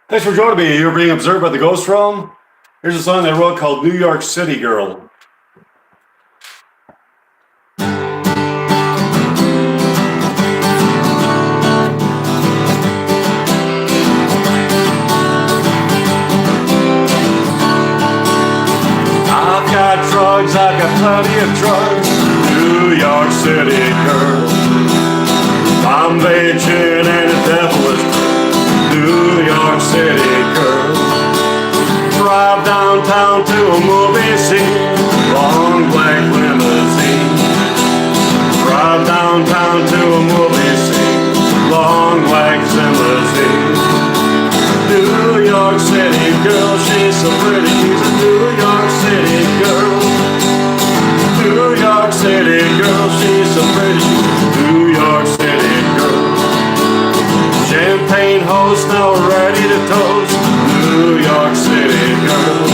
Thanks for joining me. You're being observed by the Ghost Realm. Here's a song I wrote called New York City Girl. I've got drugs, I've got plenty of drugs. New York City girl. Bombay gin and a devilish New York City girl. Drive downtown to a movie scene, long black limousine. Drive downtown to a movie scene, long black limousine. New York City girl, she's so pretty, she's a New York City girl. New York City girl, she's so pretty, New York City girl. Champagne host now ready to toast, New York City girl.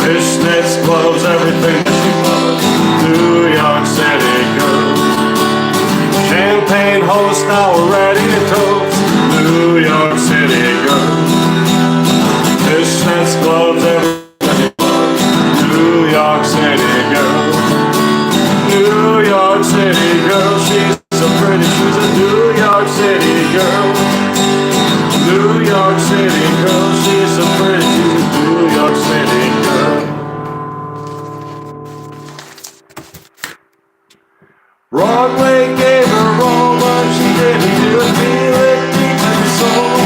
Fishnets, gloves, everything that she loves, New York City girl. Champagne host now ready to toast, New York City girl. Fishnets, gloves, everything she loves, New York City girl. New York City girl, she's so pretty, she's a New York City girl. New York City girl, she's so pretty, she's a New York City girl. Broadway gave her all, but she didn't do it, feel it deep in her soul.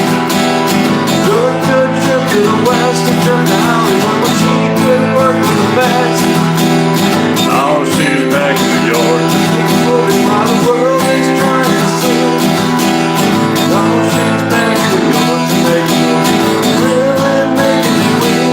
Good trip to the west and turned out when she couldn't work with the best. Now she's back in New York, moving while the world is trying to sing. Now she's back in New York to make it really making me weak.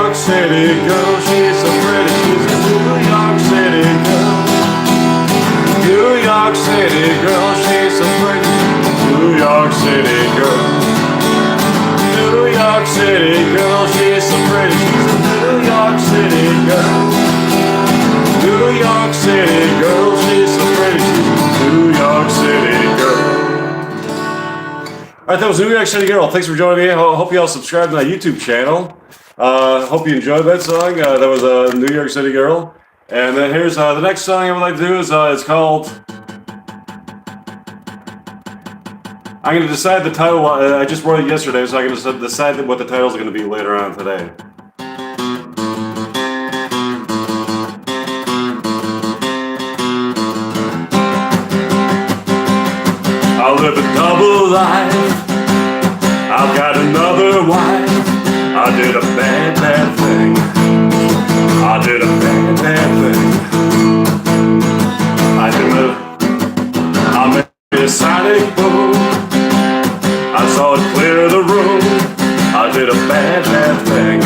York City girl, she's so pretty, she's a New York City girl. New York City girl, she's so pretty, New York City girl. New York City girl, she's so pretty, she's a New York City girl. New York City girl, she's so pretty, she's a New York City girl. Alright, that was New York City Girl. Thanks for joining me. I hope you all subscribe to my YouTube channel. Hope you enjoyed that song. That was New York City Girl. And then here's the next song I would like to do is it's called... I'm going to decide the title. I just wrote it yesterday, so I'm going to decide what the title is going to be later on today. I live a double life. I've got another wife. I did a bad, bad thing. I did a bad, bad thing. I made a sonic boom. I saw it clear the room. I did a bad, bad thing.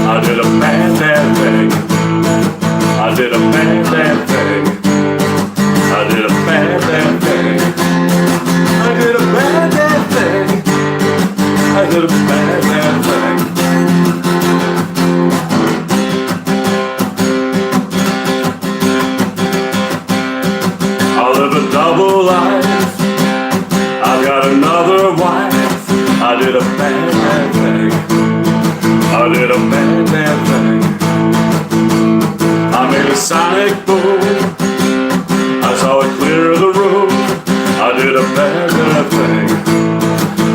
I did a bad, bad thing. I did a bad, bad thing. I did a bad, bad thing. I did a bad, bad thing. I did a bad, bad thing. I live a double life. I've got another wife. I did a bad, bad thing. I did a bad, bad thing. I made a sonic boom. I saw it clear the room. I did a bad, bad thing.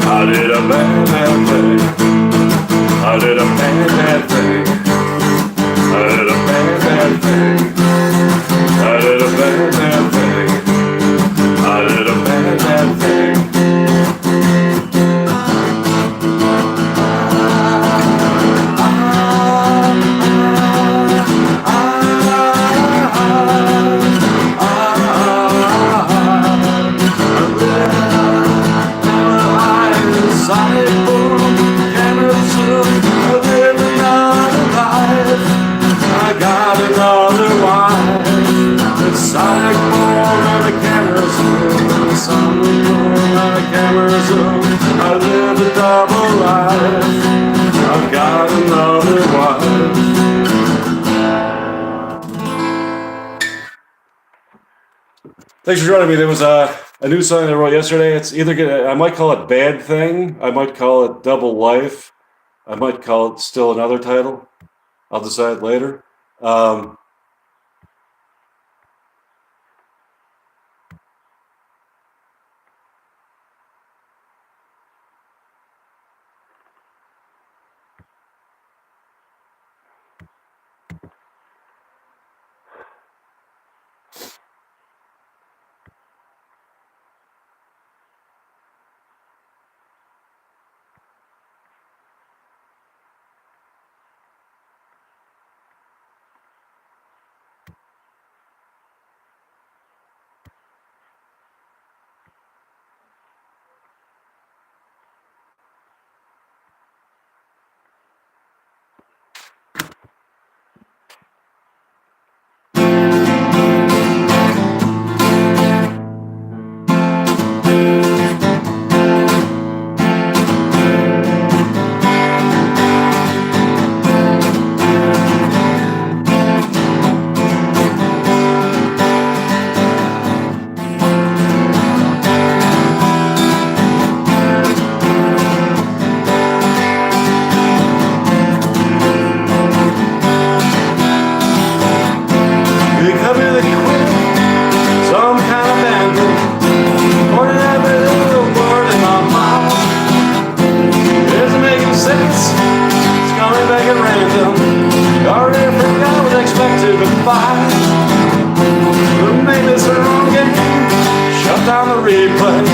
I did a bad, bad thing. I did a bad, bad thing. I did a bad, bad thing. I did a bad, bad thing. I did a bad, bad thing. Sonic boom and a camera zoom. Sonic boom and a camera zoom. I live a double life. I've got another wife. Thanks for joining me. There was a new song that I wrote yesterday. It's either I might call it Bad Thing. I might call it Double Life. I might call it still another title. I'll decide later. replay.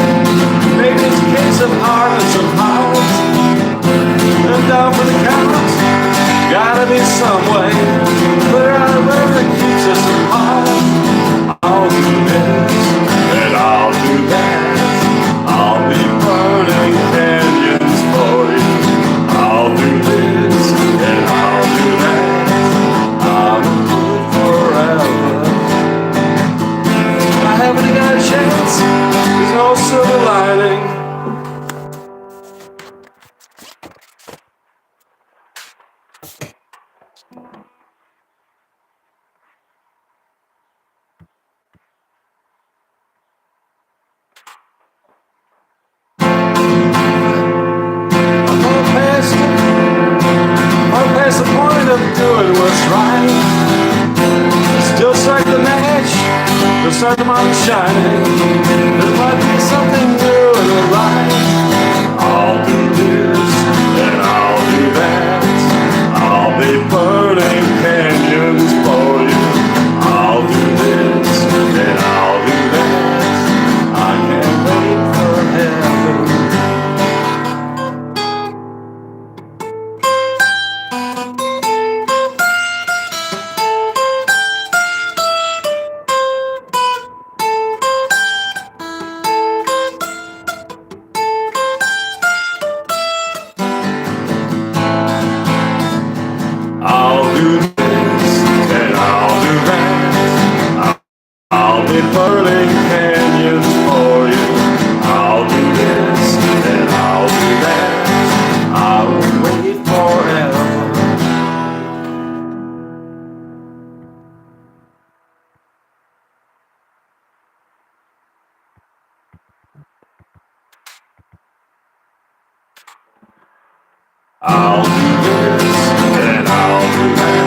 Maybe it's a case of heart and some house. And down for the count, gotta be some way. Clear out a road that keeps us apart. I'll do this, and I'll do that. I'll be burning canyons for you. I'll do this, and start the morning shining. There might be something new in the light. I'll do this and I'll do that. I'll be burning canyons for you. I'll do this and I'll do that. I can't wait for heaven. I'll do this and I'll do that. I'll be burning canyons for you. I'll do this and I'll do that. I will wait forever. I'll do this and I'll do that.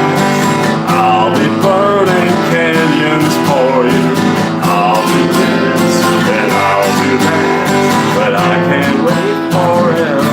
I'll be burning canyons for you. I'll do this and I'll do that. But I can't wait forever.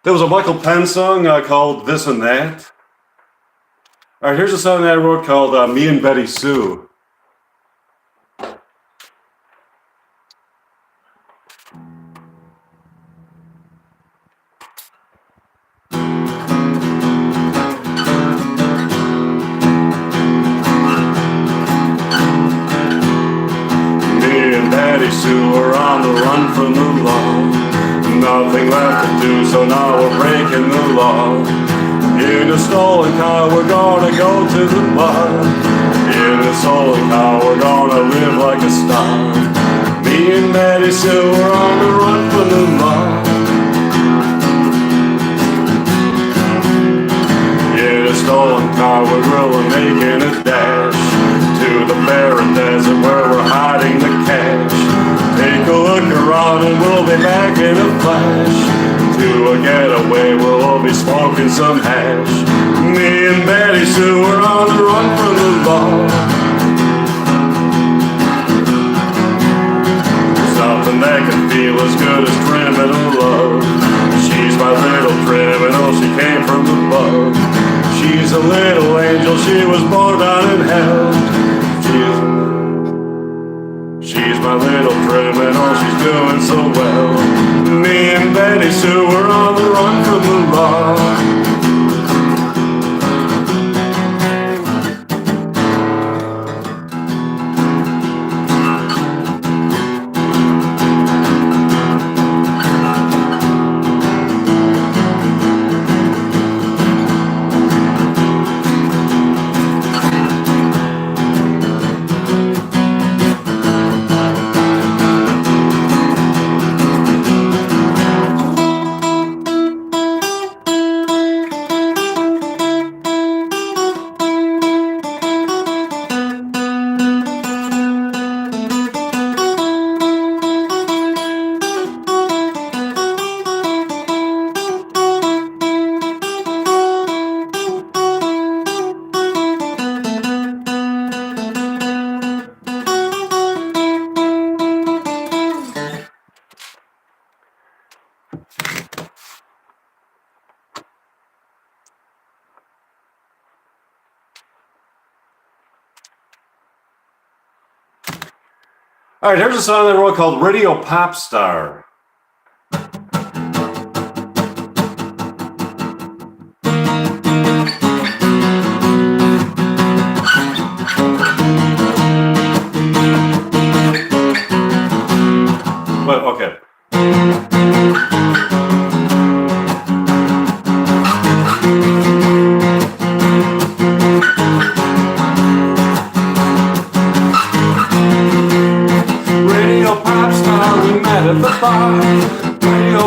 There was a Michael Penn song called This and That. Alright, here's a song that I wrote called Me and Betty Sue. Me and Betty Sue are on the run from the law. Nothing left to do, so now we're breaking the law. In a stolen car, we're gonna go to the bar. In a stolen car, we're gonna live like a star. Me and Betty Sue are on the run from the law. In a stolen car, we're really making a dash to the barren desert where we're hiding the cash. Take a look around and we'll be back in a flash. To a getaway where we'll be smoking some hash. Me and Betty Sue are on the run from the law. Something that can feel as good as criminal love. She's my little criminal, she came from above. She's a little angel, she was born down in hell. She's my little criminal, she's doing so well. Me and Betty Sue were on the run from the law. All right, here's a song that I wrote called Radio Pop Star. Well, okay. Radio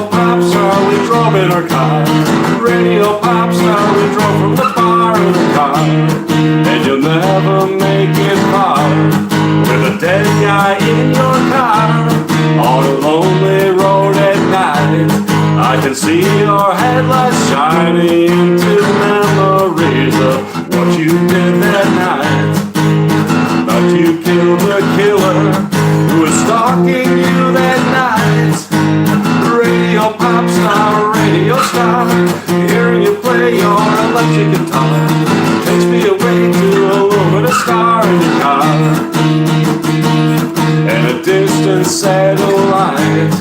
pop star, we drove in our car. Radio pop star, we drove from the bar in a car. And you'll never make it far with a dead guy in your car. On a lonely road at night, I can see your headlights shining into memories of what you did that night. But you killed the killer who was stalking you that night. Radio pop star, radio star, hearing you play your electric guitar takes me away to a luminous star in your car. And a distant satellite,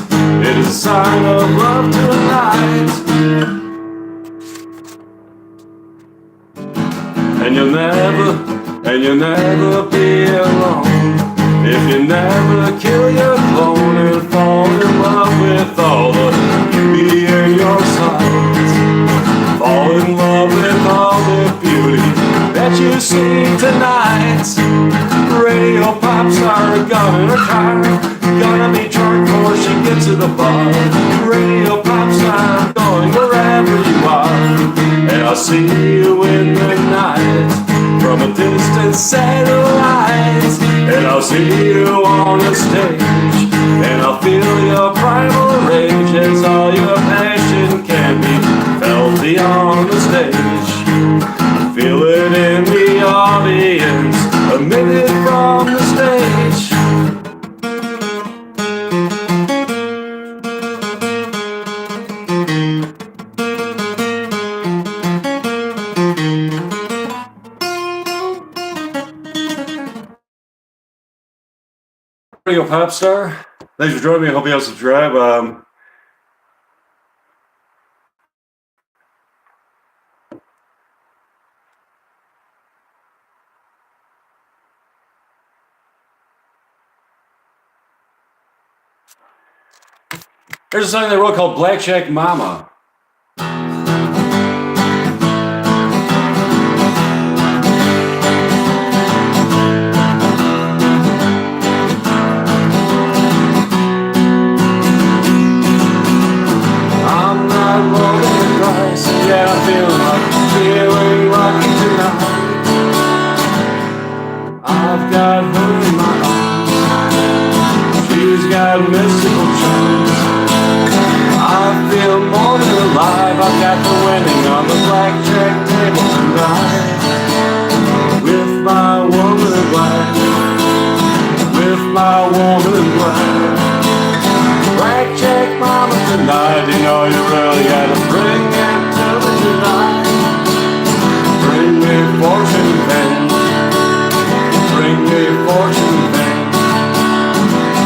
it is a sign of love tonight. And you'll never be alone if you never kill your clone and fall in love with all the beauty in your sight. Fall in love with all the beauty that you see tonight. Radio pop star, gun in her car, gonna be drunk before she gets to the bar. Radio pop star, going wherever you are, and I'll see you in the night from a distant satellite. And I'll see you on the stage, and I'll feel your primal rage as all your passion can be felt beyond the stage. Feel it in the audience, a minute from the stage. Radio pop star, thanks for joining me. I hope you all subscribe. There's a song they wrote called Blackjack Mama. Yeah, I'm feeling lucky tonight. I've got her in my arms. She's got mystical charms. I feel more than alive. I've got the winning on the blackjack table tonight. With my woman in black. With my woman in black. Blackjack mama tonight. You know you really gotta bring it to me tonight. Bring me fortune and fame. Bring me fortune and fame.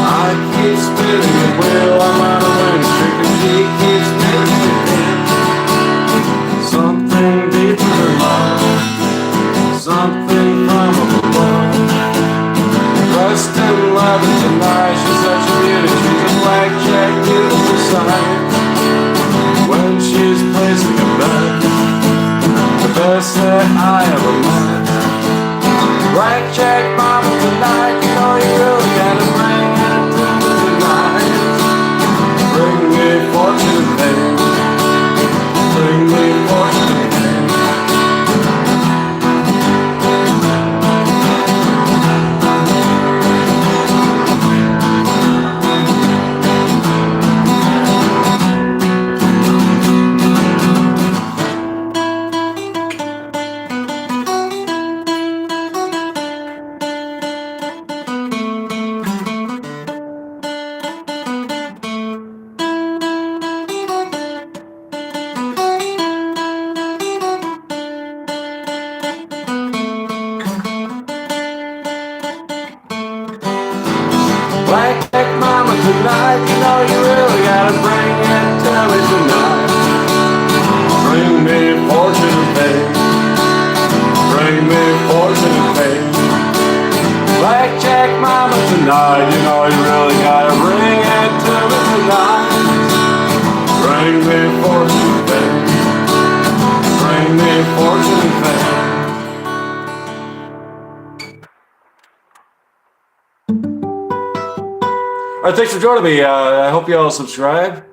I keep spinning the wheel, I'm on a winning streak, and she keeps making me feel something deeper than love, something from up above. Dressed in leather tonight, she's such a beauty, she's a blackjack beautiful sight. When she's placing a bet, the best that I ever met. Blackjack mama tonight, you know you really gotta bring it to me tonight. Bring me fortune and fame. Bring me fortune and fame. Blackjack mama tonight, you know you really gotta bring it to me tonight. Bring me fortune and fame. Bring me fortune and fame. Blackjack mama tonight, you know you really gotta bring it to me tonight. Bring me fortune and fame. Bring me fortune and fame. All right, thanks for joining me. I hope you all subscribe.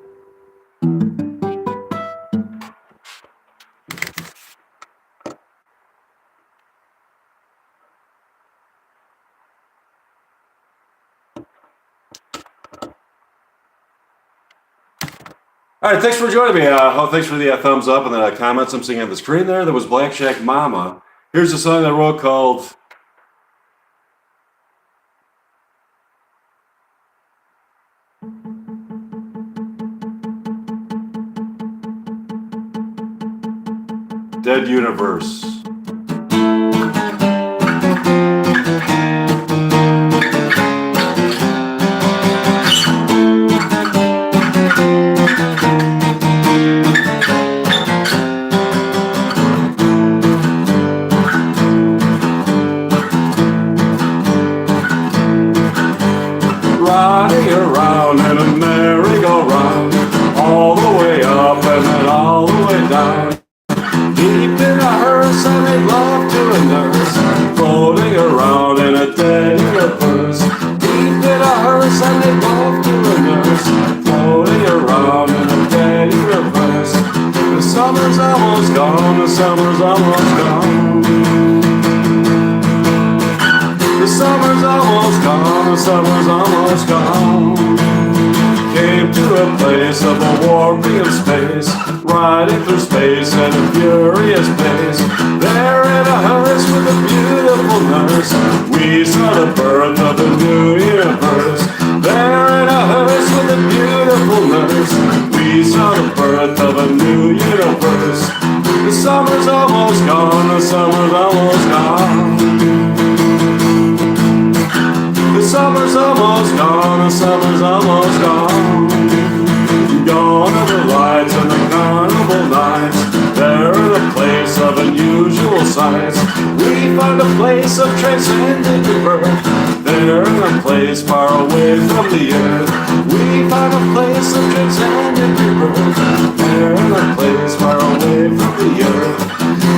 All right, thanks for joining me. Thanks for the thumbs up and the comments I'm seeing on the screen there. That was Black Shack Mama. Here's a song I wrote called Dead Universe. Riding around in a merry-go-round, all the way up and then all the way down. Deep in a hearse and they love to a nurse, floating around in a dead universe. Deep in a hearse and they love to a nurse, floating around in a dead universe. The summer's almost gone, the summer's almost gone. The summer's almost gone, the summer's almost gone. Came to a place of a warping of space, riding through space at a furious pace. There in a hearse with a beautiful nurse, we saw the birth of a new universe. There in a hearse with a beautiful nurse, we saw the birth of a new universe. The summer's almost gone, the summer's almost gone. The summer's almost gone, the summer's almost gone. Gone are the lights and the carnival nights. They're in a place of unusual sights. We found a place of transcendent rebirth. They're in a place far away from the earth. We found a place of transcendent rebirth. They're in a place far away from the earth.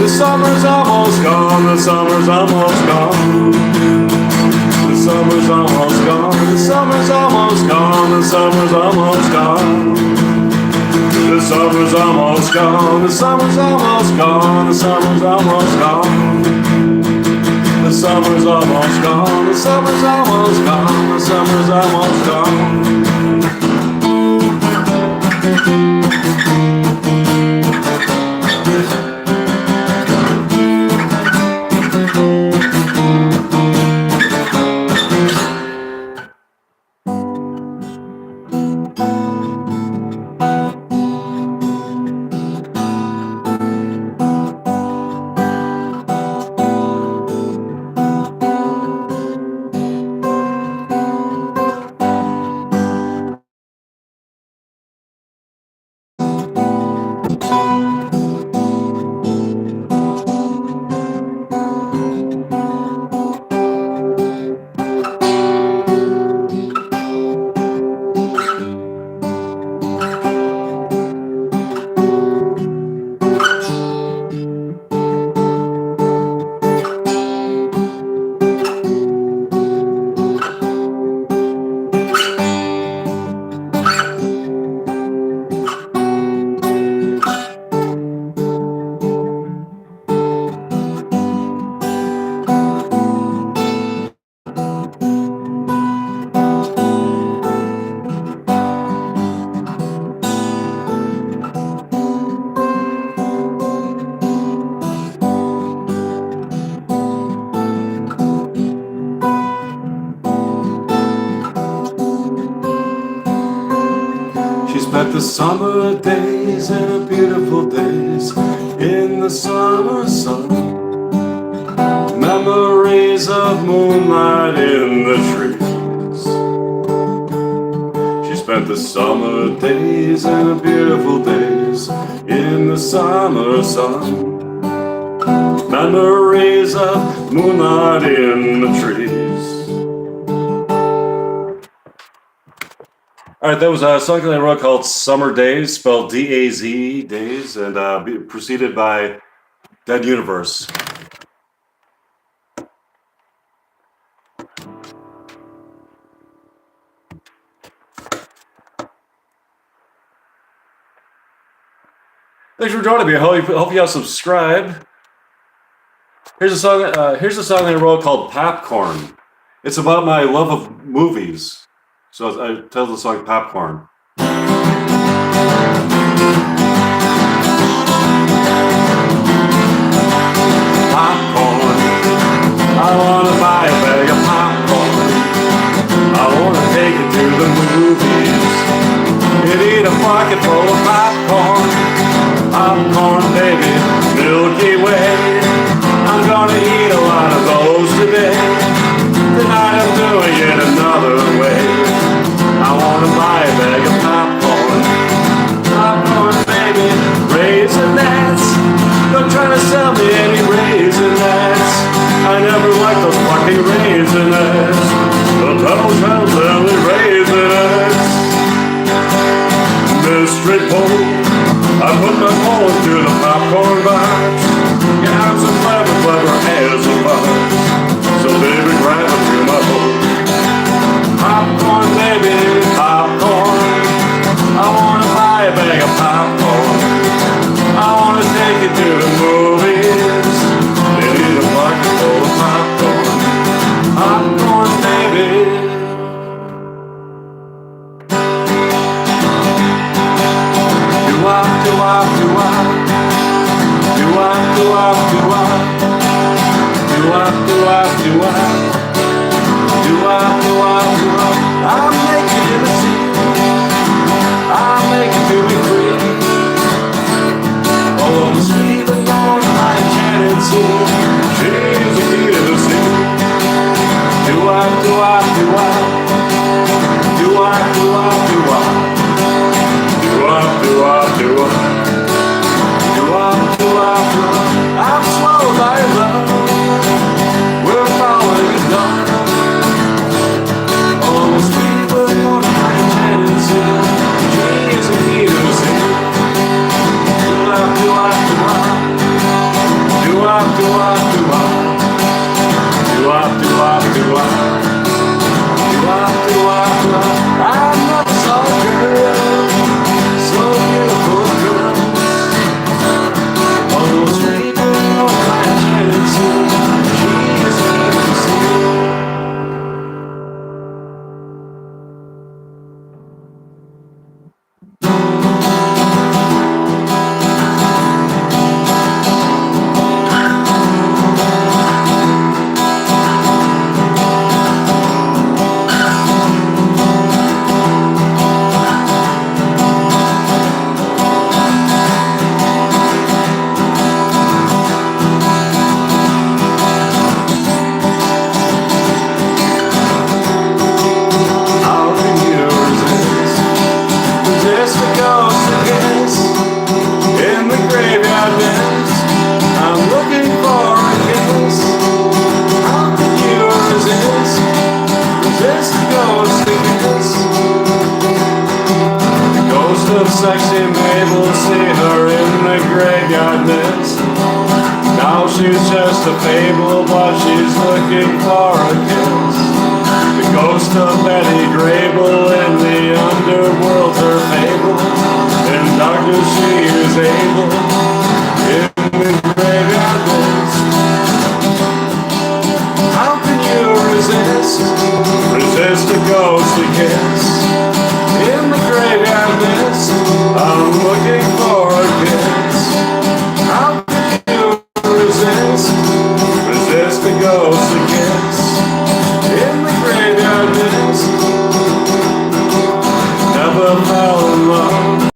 The summer's almost gone, the summer's almost gone. The summer's almost gone, the summer's almost gone, the summer's almost gone. The summer's almost gone, the summer's almost gone, the summer's almost gone. The summer's almost gone, the summer's almost gone, the summer's almost gone. Spent the summer days and beautiful days in the summer sun. Memories of moonlight in the trees. She spent the summer days and beautiful days in the summer sun. Memories of moonlight in the trees. All right, that was a song that I wrote called Summer Days, spelled D-A-Z, days, and preceded by Dead Universe. Thanks for joining me. I hope y'all subscribe. Here's a song I wrote called Popcorn. It's about my love of movies. So I tell the song Popcorn. popcorn. I wanna buy a bag of popcorn. I wanna take it to the movies and eat a bucket full of popcorn. Popcorn, baby, Milky Way. I'm gonna eat a lot of those today. Tonight I'm doing it another way. I wanna buy a bag of popcorn. Popcorn, baby, Raisinets. Don't try to sell me any Raisinets. I never liked those fucking Raisinets. The Tunnels have silly Raisinets. Mystery pole, I put my pole into the popcorn box. You have some clever, clever hands and buttons. So baby, grab it to my hole. Popcorn, baby, popcorn. I wanna buy a bag of popcorn. I wanna take it to the movies and eat a bucket full of popcorn. Popcorn, baby. Do-wop, do-wop, do-wop. Do-wop, do-wop, do-wop. Do-wop, do-wop, do-wop. Do-wop, do-wop, do-wop. I'm making it a scene. I'm making to be free. Oh, the sweet and warm, I can't see. She's the key to the sea. Do-wop, do-wop, do-wop. Do-wop, do-wop, do-wop. Do-wop, do-wop, do-wop. Do-wop, do-wop, do-wop. I'm swallowed by love. We're following it down. Oh, the sweet and warm, I can't see. She's the key to the sea. Do-wop, do-wop, do-wop. Do-wop, do-wop, do-wop. Do-wop, do-wop, do-wop. Do-wop, do-wop, do-wop. I never saw a girl so beautiful, girl. Oh, sweet and warm, I can't see. She's the key to the sea. How can you resist? Resist the ghost of kiss in the graveyard dance. I'm looking for a kiss. How can you resist? Resist the ghost of kiss. The ghost of sexy Mabel, see her in the graveyard dance. Now she's just a fable, but she's looking for a kiss. The ghost of Betty Grable in the underworld's her fable. In darkness she is able, in the graveyard dance. How can you resist? Resist a ghostly kiss. In the graveyard dance, I'm looking for a kiss. How can you resist? Resist a ghostly kiss. In the graveyard dance, never fell in love.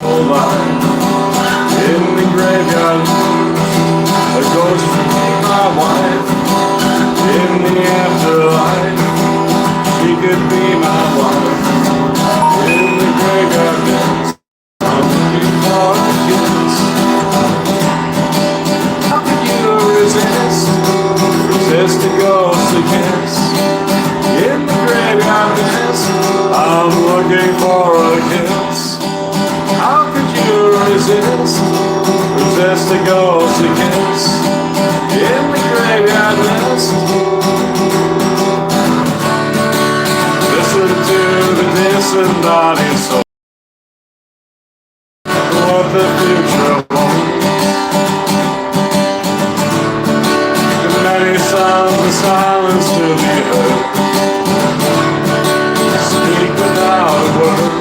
Hold on. In the graveyard, a ghost would be my wife. In the afterlife, she could be my wife. In the graveyard dance, I'm looking for a kiss. How can you resist? Resist a ghostly kiss. In the graveyard dance, I'm looking for a kiss. How could you resist? Resist a ghostly kiss. In the graveyard dance. Listen to the disembodied soul. What the future holds. The many sounds of silence to be heard. Speak without a word.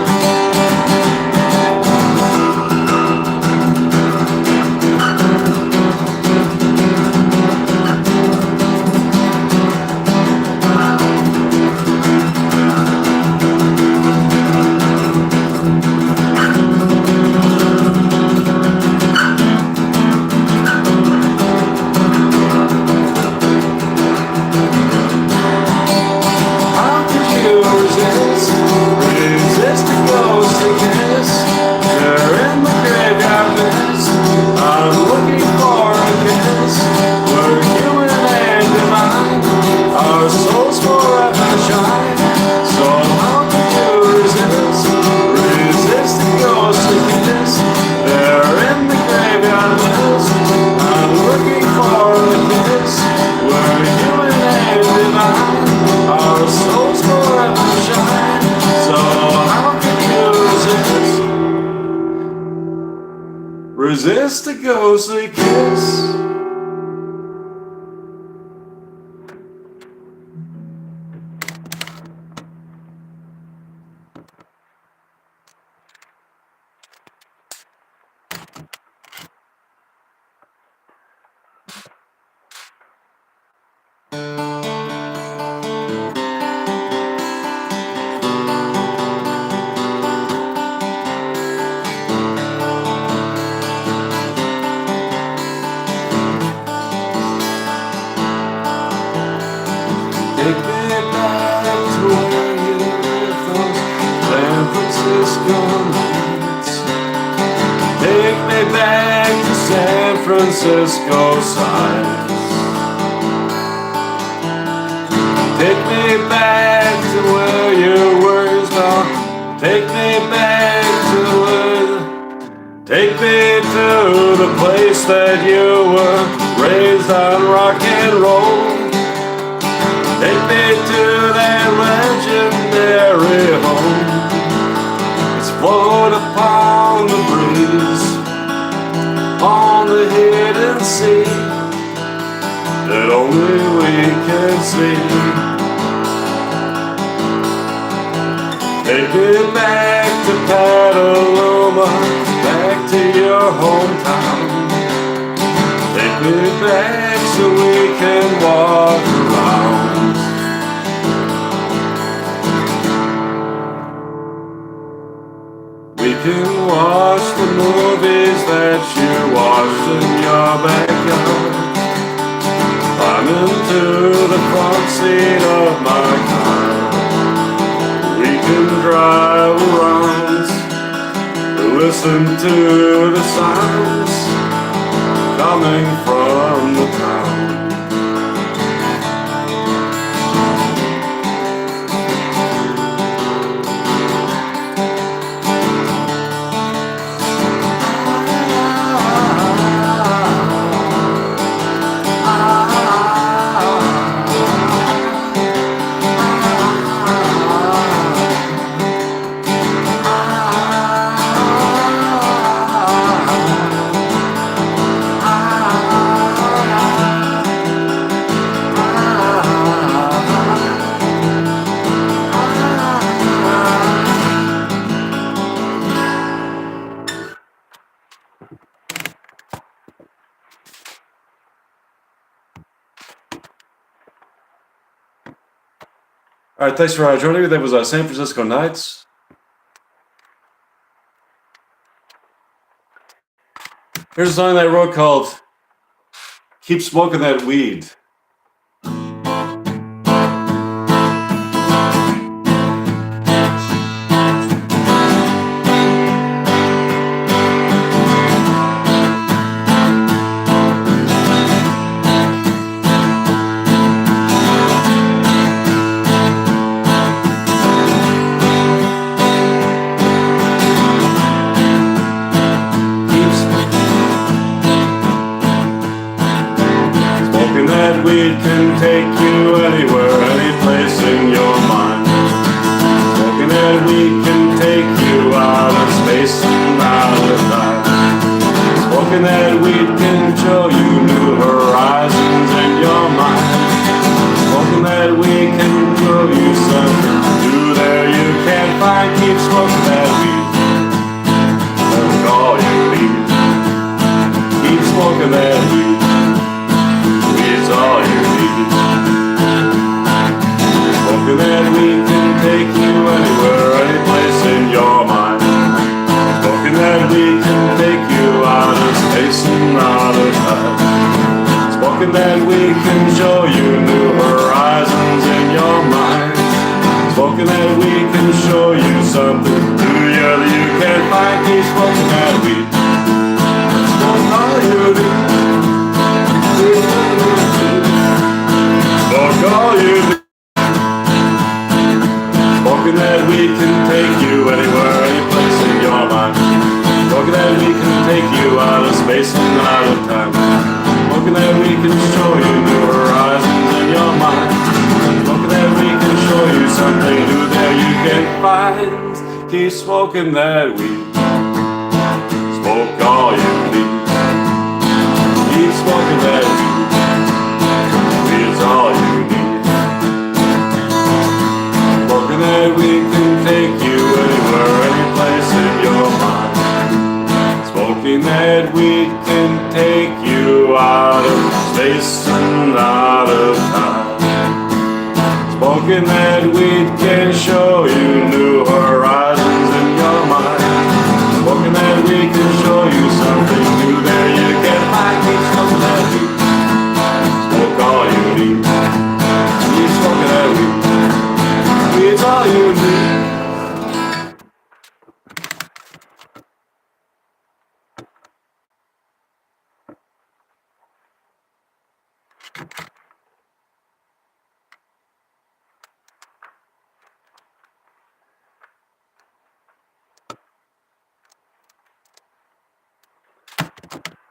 resist a ghostly kiss. Take me back to where you live, those San Francisco nights. Take me back to San Francisco sights. Take me back to where you were, take me back to where, take me to the place that you were raised on rock and roll. Take me to that legendary home. It's float upon the breeze, on the hidden sea that only we can see. Take me back to Petaluma, back to your hometown. Take me back so we can walk around. We can watch the movies that you watched in your backyard. Climb into the front seat of my car. We can drive around and listen to the sounds coming from the town. All right, thanks for joining me. That was San Francisco Nights. Here's a song that I wrote called Keep Smoking That Weed. That weed can take you anywhere, any place in your mind. Smoking that weed can take you out of space and out of time. Smoking that weed can show you new horizons in your mind. Smoking that weed can show you something new there you can't find. Keep smoking that weed, that's all you need. Keep smoking that weed, all you need. Smoking that weed can take you anywhere, any place in your mind. Smoking that weed can take you out of space and out of time. Smoking that weed can show you new horizons in your mind. Smoking that weed can show you something new that you can't find. Keep smoking that weed, that's all you need. Smoke all you need. Smoking that weed can take you anywhere, any place in your mind. Smoking that weed can take you out of space and out of time. Smoking that weed can show you new horizons in your mind. Smoking that weed can show you something new that you can't find. Keep smoking that weed. Smoke all you need. smoking that weed's all you need. Smoking that weed can take you anywhere, any place in your mind. Smoking that weed can take you out of space and out of time. Smoking that weed can show you new horizons in your mind. Smoking that weed can show you something new. There you get high, keep smoking that weed. Smoke all you need. Keep smoking that weed. Weed's all you need.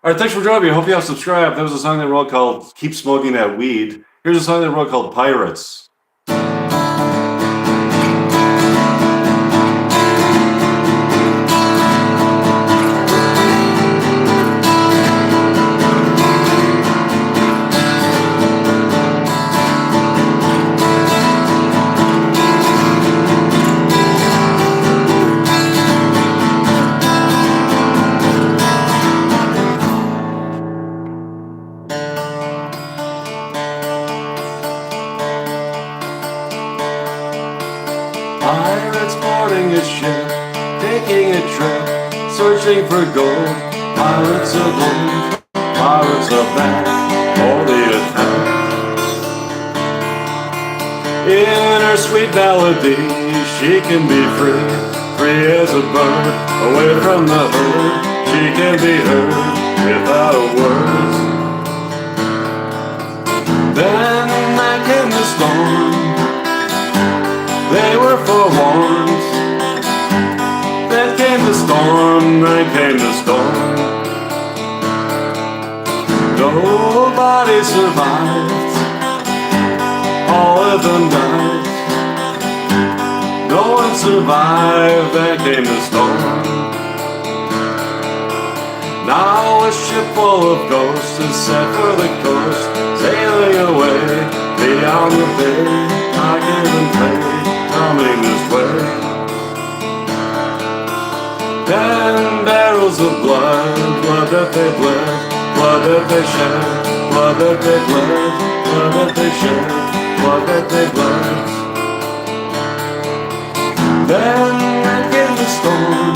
Alright, thanks for joining me. I hope you have subscribed. That was a song they wrote called Keep Smoking That Weed. Here's a song they wrote called Pirates. Pirates boarding a ship, taking a trip, searching for gold. Pirates of home, pirates of back, only attack. In her sweet melody, she can be free, free as a bird, away from the herd. She can be heard without a word. Then back in the storm, they were forewarned. Then came the storm, then came the storm. Nobody survived, all of them died. No one survived, then came the storm. Now a ship full of ghosts is set for the coast, sailing away beyond the bay. I give and pay, coming this way. Then barrels of blood, blood that they bled, blood that they shed, blood that they bled, blood that they shed, blood that they bled. Then came the storm,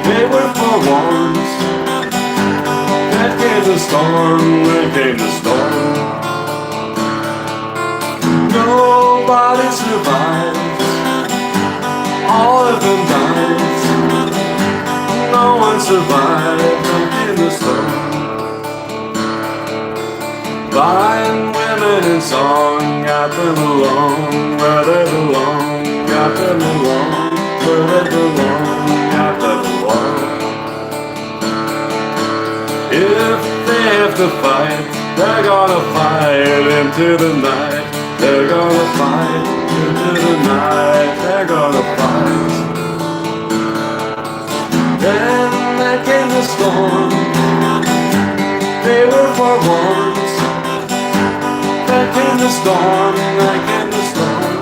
they were forewarned. Then came the storm, then came the storm. Nobody survived, all of them died. No one survived in the storm. Fine women in song, got them along where they belong. Got them along where they belong. Got them along. If they have to fight, they're gonna fight into the night. They're gonna fight into the night. They're gonna fight. Then there came the storm. They were forewarned. There came the storm. There came the storm.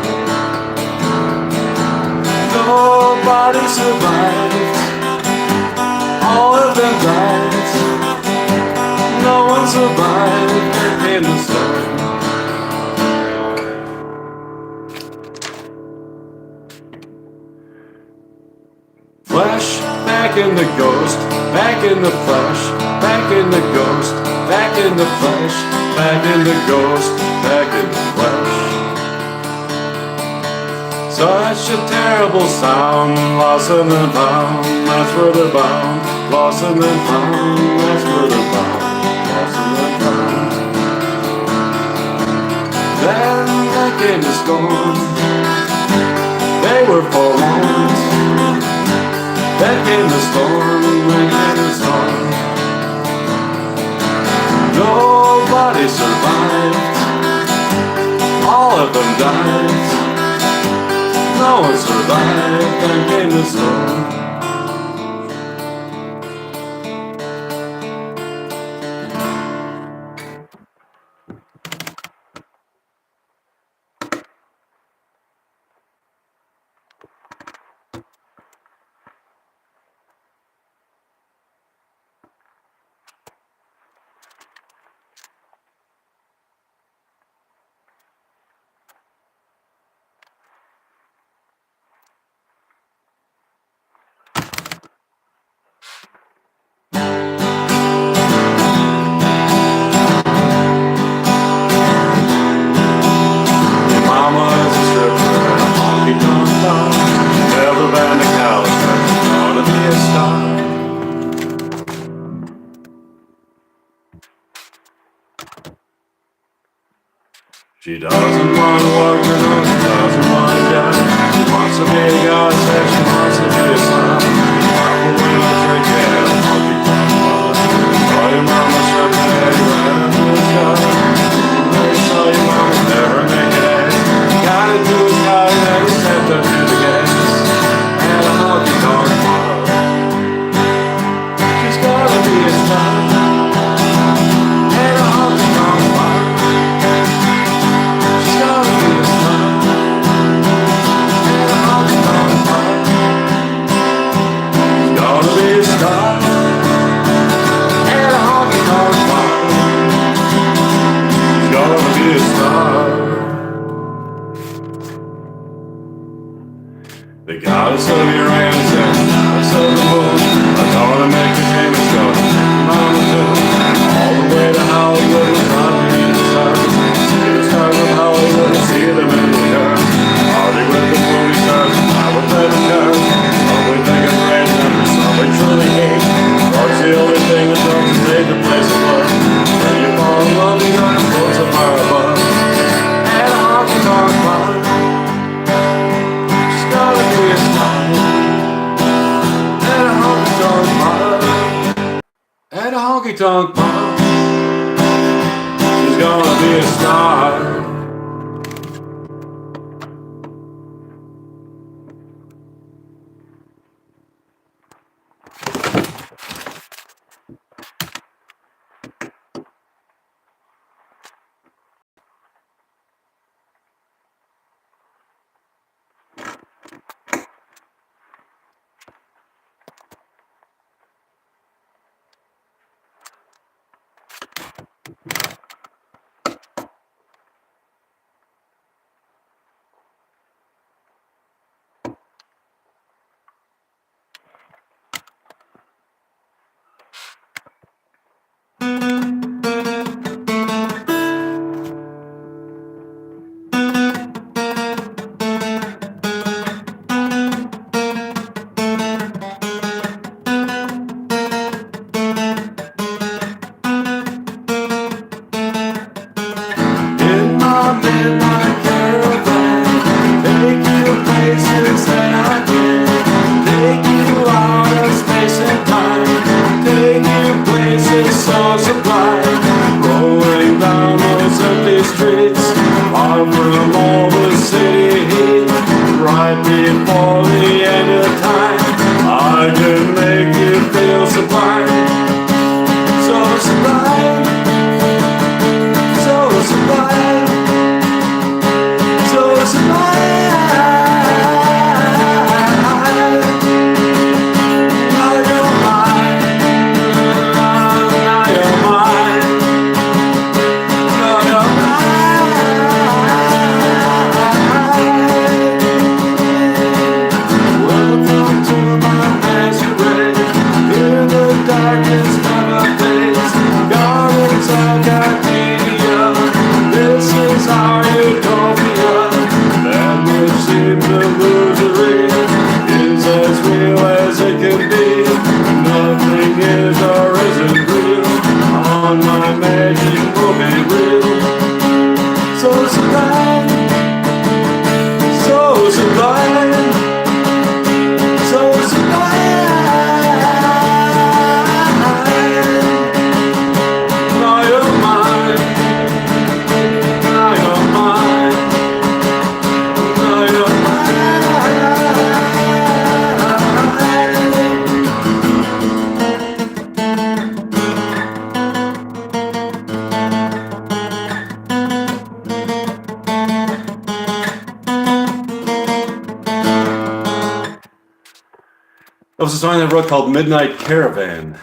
Nobody survived. All of them died. No one survived. There came the storm. Flesh, back in the ghost, back in the flesh, back in the ghost, back in the flesh, back in the ghost, back in the flesh. Such a terrible sound, lost and then found, that's where they're bound. Lost and then found, that's where they're bound. Lost and then found. Then there came the storm, they were forewarned. Then came the storm, then came the storm. Nobody survived, all of them died. No one survived, then came the storm. She doesn't want to work, she doesn't want to die. She wants to be a goddess, she wants to be a slime. Papa will drink it, a monkey tongue mother. Saw your mama serving egg right up to the sky. They saw your mama never make it egg. Gotta do is got it and stepped up to the gas. And a honky tonk mother. She's gotta be a star. And a honky tonk mother. The goddess of Uranus and the goddess of the moon are gonna make the famous go Mama too. All the way to Hollywood with Tommy and the stars. See the stars of Hollywood and see them in the cars. Party with the movie stars, I would play the cars. Some we think is great and some we truly hate. Rock's the only thing that doesn't take the place of love. When you fall in love, you're gonna float so far above. And a honky tonk mom. And a honky tonk mom, she's gonna be a star. That was a song I wrote called Midnight Caravan.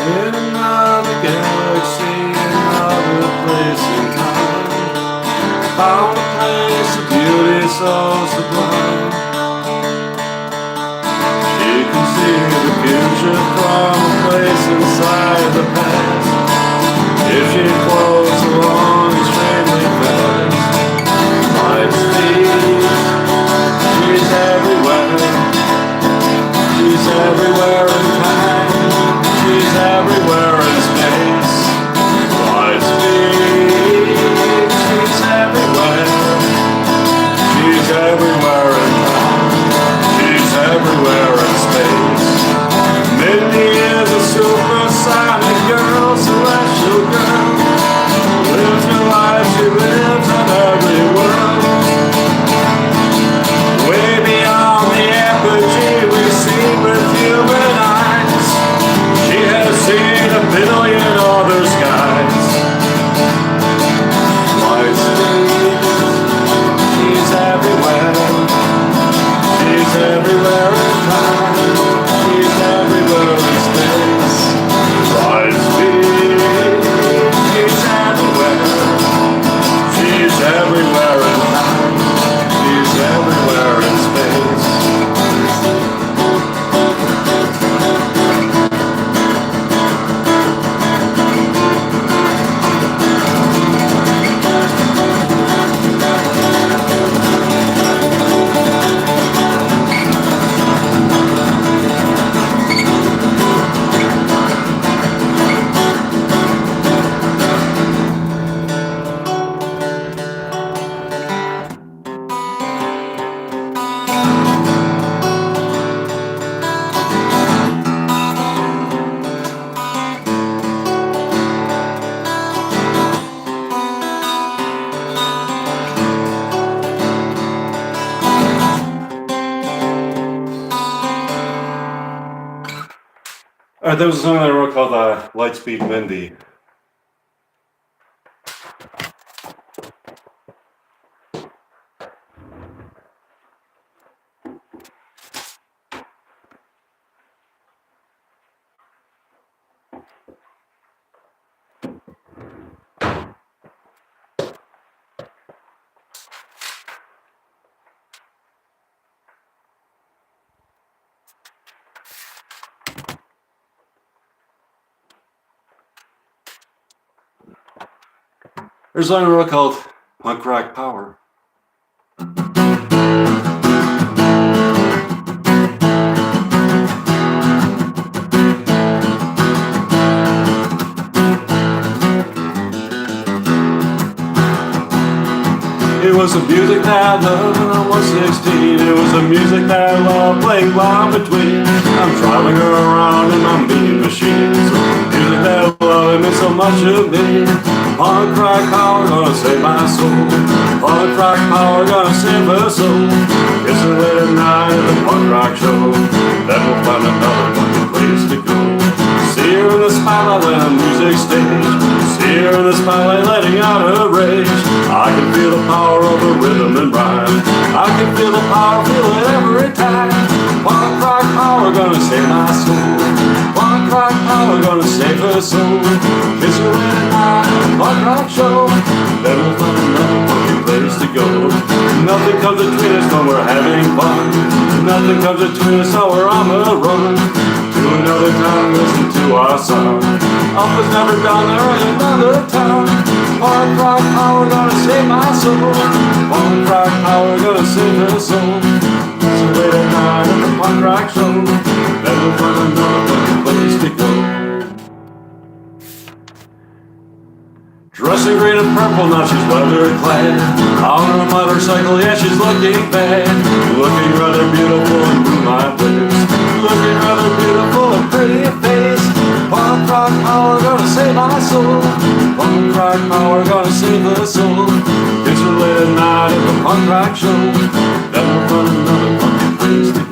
in another galaxy, another place in time. Found a place of beauty so sublime. She can see the future from a place inside the past. If she floats along extremely fast, light speed, she's everywhere. She's everywhere in time. She's everywhere in space. Light speed, she's everywhere. She's everywhere in time. She's everywhere in space. Mindy is a supersonic girl, celestial girl. Lives her life, she lives in every world. Way beyond the apogee we see with human eyes. She has seen a billion other skies. Light speed, she's everywhere. She's everywhere in time. She's everywhere in space. Light speed, she's everywhere. She's everywhere in time. She's everywhere in space. Alright, there was a song that I wrote called Lightspeed Mindy. There's a song I wrote called Punk Rock Power. It was the music that I loved when I was 16. It was the music that I loved playing while between. I'm driving her around in my mean machine. So music that I love, it meant so much to me. Punk rock power gonna save my soul. Punk rock power gonna save her soul. It's a late at night at the punk rock show. Then we'll find another fucking place to go. See her in the spotlight on a music stage. See her in the spotlight letting out her rage. I can feel the power of the rhythm and rhyme. I can feel the power, feel it every time. Punk rock power gonna save my soul. Punk rock power gonna save her soul. Kiss her in the night at the punk rock show. Then we'll find another fucking place to go. Nothing comes between us when we're having fun. Nothing comes between us when we're on the run. To another town, listen to our song. Up is never down there in another town. Punk rock power gonna save my soul. Punk rock power gonna save her soul. So late at night at the punk rock show. Then we'll find another fucking place to go. Dressed in green and purple, now she's weather clad. On her motorcycle, yeah, she's looking bad. Looking rather beautiful in moonlight waves. Looking rather beautiful and pretty face. Punk rock power gonna save my soul. Punk rock power gonna save her soul. It's her late at night at the punk rock show. Then we'll find another fucking place to go.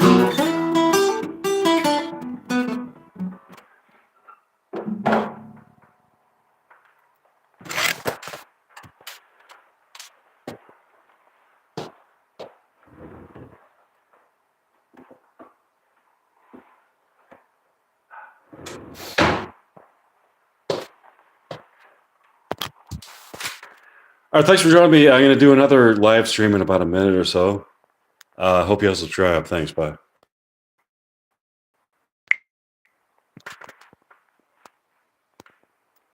All right, thanks for joining me. I'm going to do another live stream in about a minute or so. Hope you all subscribe. Thanks. Bye.